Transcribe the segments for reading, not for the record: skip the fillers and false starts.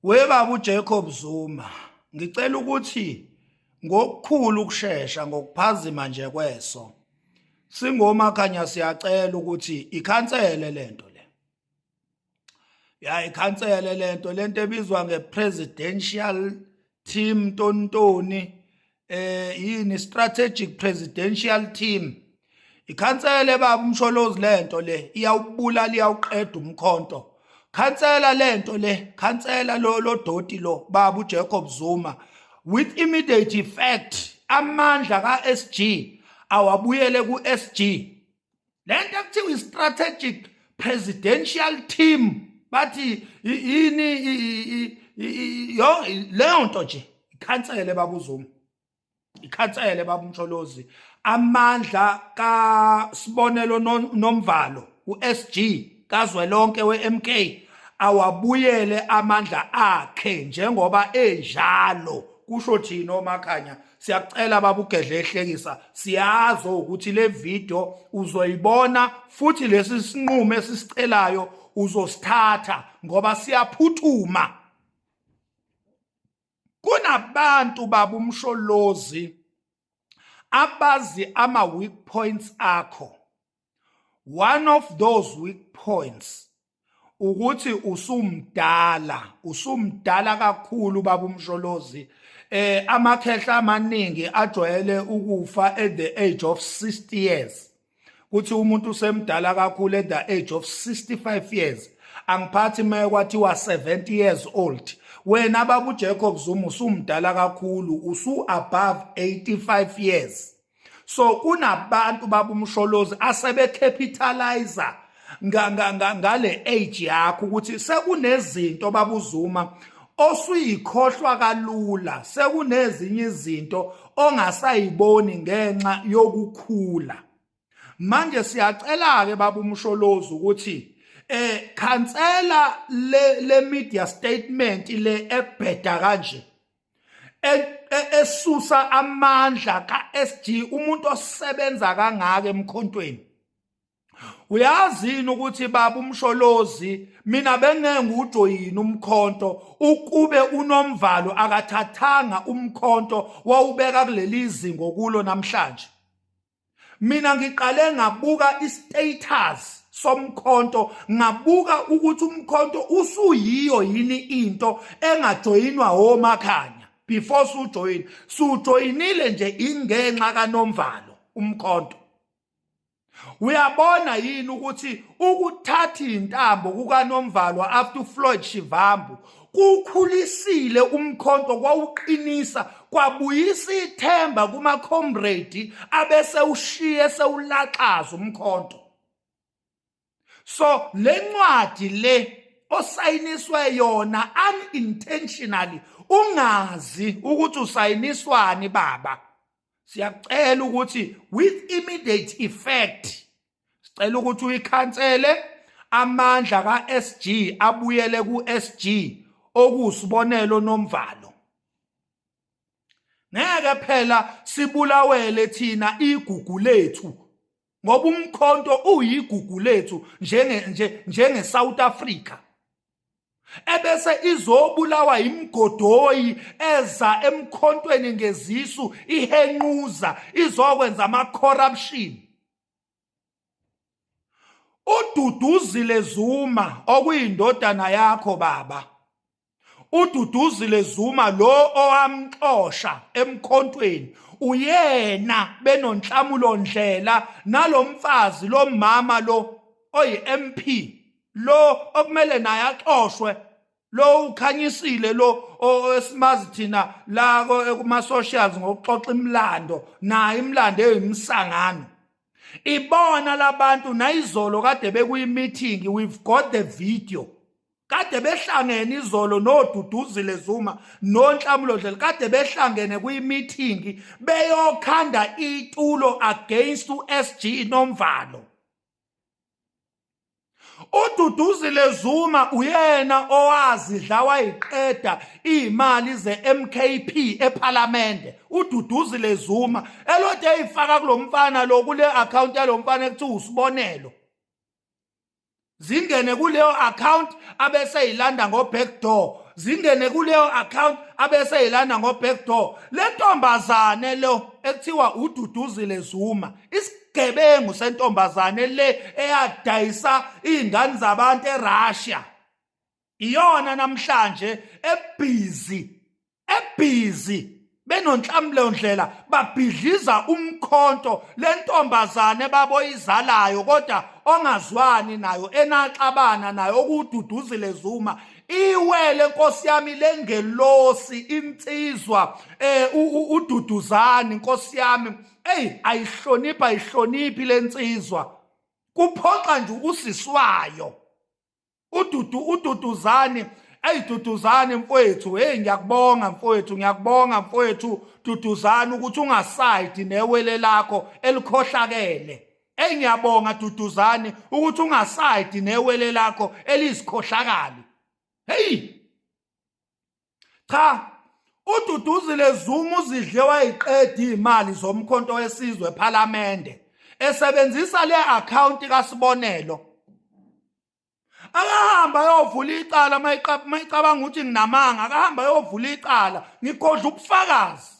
Webaba uJacob Zuma, ngicela ukuthi ngokukhulu ukusheshsha ngokuphazima nje kweso singomakhanya siyacela ukuthi ikhansele lento le. Ikhansele lento ebizwa ngepresidential team tontoni yini strategic presidential team. Ikhansele baba umsholozi lento le iyawubulala iyawuqeda umkhonto. Khansela lento le, khansela lo doti lo baba uJacob Zuma with immediate effect. Amandla ka-SG awabuyele ku-SG. Lento ekuthiwa i-strategic presidential team bathi yini leyo nto nje ikhansele baba uZuma, ikhansele baba umsholozi. Amandla kaSibonelo Nomvalo u-SG kazwelonke we-MK awabuyele amandla akhe njengoba enjalo. Kusho thina omakhanya siyacela baba uGedle ehlekisa, siyazi ukuthi le video uzoyibona futhi lesi sinqumo esisicelayo uzosithatha ngoba siyaphuthuma. Kunabantu baba umsholozi abazi ama-weak points akho. One of those weak points ukuthi usumdala kakhulu baba umsholozi. Amakhehla amaningi ajwayele ukufa at the age of 60 years. Kuthi umuntu usemdala kakhulu at the age of 65 years. Angiphathi kwathiwa 70 years old. Wena baba uJacob Zuma usumdala kakhulu, usu above 85 years. So kunabantu baba umsholozi asebe capitalize ngale age yakho ukuthi sekunezinto baba uZuma osuyikhohlwa kalula, sekunezinye izinto ongasayiboni ngenxa yokukhula. Manje siyacela ke baba umsholozi ukuthi khansela le media statement le ebheda kanje esusa amandla ka-SG, umuntu osebenza kangaka emkhontweni. Uyazini ukuthi baba umsholozi mina bengeke ngujoyini umkhonto ukube uNomvalo akathathanga umkhonto wawubeka kuleli izingo kulo namhlanje. Mina ngiqale ngabuka istatus somkhonto, ngabuka ukuthi umkhonto usuyiyo yini into engajoyinwa omakhanya. Before sujoyinile nje ingenxa kaNomvalo umkhonto. Uyabona yini ukuthi ukuthatha intambo kukaNomvalo after Floyd Shivambu kukhulisile umkhonto, kwawuqinisa, kwabuyisa ithemba kuma comrade abese ushiye sewulaxaza umkhonto. So lencwadi le osayiniswe yona unintentionally, ungazi ukuthi usayiniswani baba. Siyacela ukuthi with immediate effect sicela ukuthi uyikhansele amandla ka-SG abuyele ku-SG okuSibonelo Nomvalo. Ngeke phela sibulawele thina igugu lethu ngoba umkhonto uyigugu lethu njenge South Africa. Ebese izobulawa imgodoyi eza emkhontweni ngezisu ihenquza izokwenza ama-corruption. uDuduzile Zuma okuyindodana yakho baba, uDuduzile Zuma lo owamxosha emkhontweni uyena benonhlamulo ndlela nalomfazi lo mama lo oyi-MP lo okumele naye axoshwe, lo ukhanyisile lo esimazi thina la kuma socials ngokuxoxa imlando, naye imlando eyimsangano. Ibona labantu nayizolo kade bekuyi-meeting, we've got the video. Kade behlangene izolo noDuduzile Zuma noNhlamulo Ndlela kade behlangene kuyi-meeting beyokhanda itulo against uSG Nomvalo. uDuduzile Zuma uyena owazidla wayiqeda imali ze-MKP eParliamente. uDuduzile Zuma elode eyifaka kulomfana lo kule account yalomfana ekuthiwa usibonelo, zingene kuleyo account abese yilanda ngo backdoor, zingene kuleyo account abese yilanda ngo backdoor. Le ntombazane lo ekuthiwa uDuduzile Zuma isigebengu sentombazane le eyadayisa izingane zabantu eRussia, iyona namhlanje ebhizi benonhlambulo ndlela babhidliza umkhonto lentombazane baboyizalayo kodwa ongazwani nayo enaxabana nayo okuDuduzile Zuma. Iwele Nkosi yami lengelosi insizwa uDuduzane Nkosi yami, ayihloniphi lensizwa, kuphoxa nje usiswayo uDuduzane. Duduzane mfowethu, ngiyakubonga mfowethu Duduzane ukuthi ungasayidi newele lakho elikhohlakele. Ngiyabonga Duduzane ukuthi ungasayidi newele lakho elisikhohlakali. Cha, uDuduzile Zuma uzidle wayiqeda imali zomkhonto wesizwe eParliamente esebenzisa le account kaSibonelo. Akahamba yovula icala mayicabanga ukuthi nginamanga, akahamba yovula icala. Ngikhodla ubufakazi,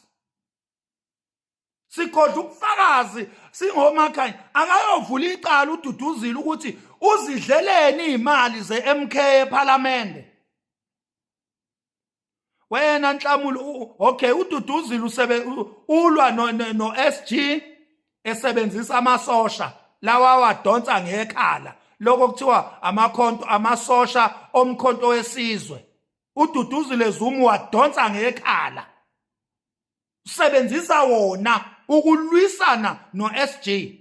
sikhodla ubufakazi singomakhaya. Akayovula icala uDuduzile ukuthi uzidleleni imali ze-MK eParliamente. Wena Nhlamulo, okay, uDuduzile ulwa no-SG esebenzisa amasosha lawa wadonsa ngekhala lokho kuthiwa amasosha omkhonto wesizwe. uDuduzile Zuma wadonsa ngekhala usebenzisa wona ukulwisana no-SG.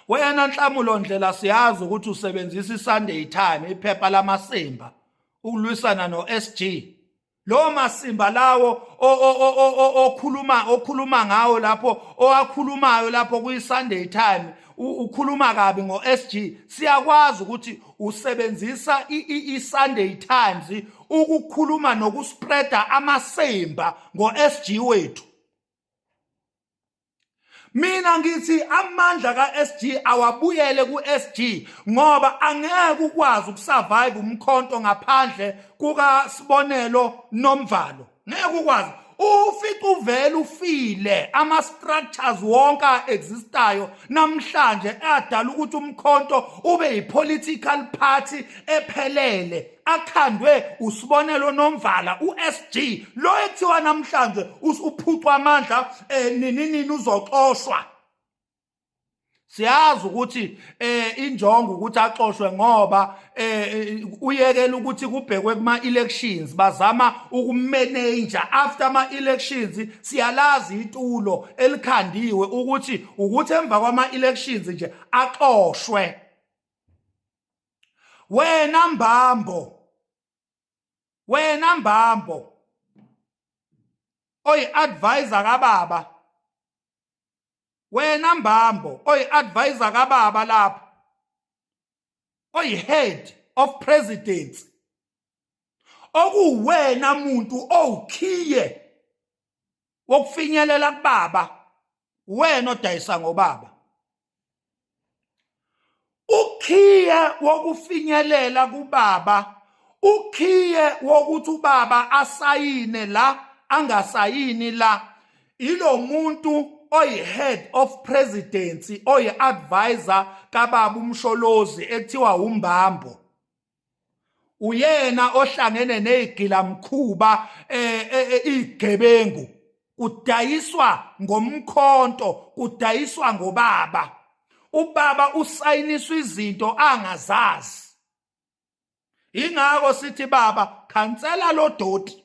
Wena Nhlamulo Ndlela siyazi ukuthi usebenzisa iSunday Time, iphepha lamasimba, ukulwisana no-SG. Lo masimba lawo okhuluma ngawo lapho, owakhulumayo lapho kuyiSunday Time ukhuluma kabi ngo-SG. Siyakwazi ukuthi usebenzisa iSunday Times ukukhuluma nokuspreada amasimba ngo-SG wethu. Mina ngithi amandla kaSG awabuyele kuSG ngoba angeke ukwazi ukusurvive umkhonto ngaphandle kukaSibonelo Nomvalo. Ngeke ukwazi. Ufica uvele ufile ama-structures wonke existayo namhlanje adala ukuthi umkhonto ube yi-political party ephelele akhandwe uSibonelo Nomvala, uSG lo ekuthiwa namhlanje uphucwa amandla nini uzoxoshwa. Siyazi ukuthi injongo ukuthi axoshwe ngoba uyekela ukuthi kubhekwe kuma-elections, bazama ukumanage after ama-elections. Siyalazi itulo elikhandiwe ukuthi emva kwama-elections nje axoshwe. Wena Mbambo oyi-advisor kababa, wena Mbambo oyi-advisor kababa lapho, oyi-head of presidents, okuwena muntu owukhiye wokufinyelela kubaba, wena odayisa ngobaba. Ukhiye wokufinyelela kubaba, ukhiye wokuthi ubaba asayine la angasayini la, ilo muntu oyi-head of presidency, oyi-advisor kababa uMsholozi ekuthiwa uMbambo. Uyena ohlangene nezigilamkhuba igebengu, kudayiswa ngomkhonto, kudayiswa ngobaba. Ubaba usayiniswa izinto angazazi. Ingakho sithi baba khansela lo doti,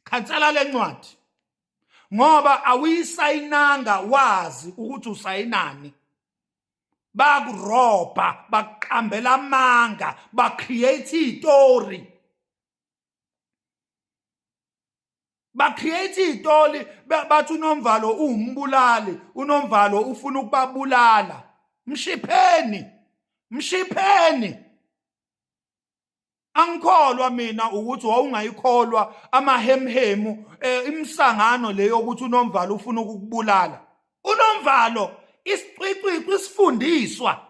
khansela lencwadi ngoba awuyisayinanga wazi ukuthi usayinani. Bakuroba, baqambela amanga, bacreate istory, bathi uNomvalo umbulali, uNomvalo ufuna ukubabulala. Mshipheni mshipheni. Angikholwa mina ukuthi wawungayikholwa amahemhemu imsangano leyo ukuthi uNomvalo ufuna ukukubulala. uNomvalo isicwicwi isifundiswa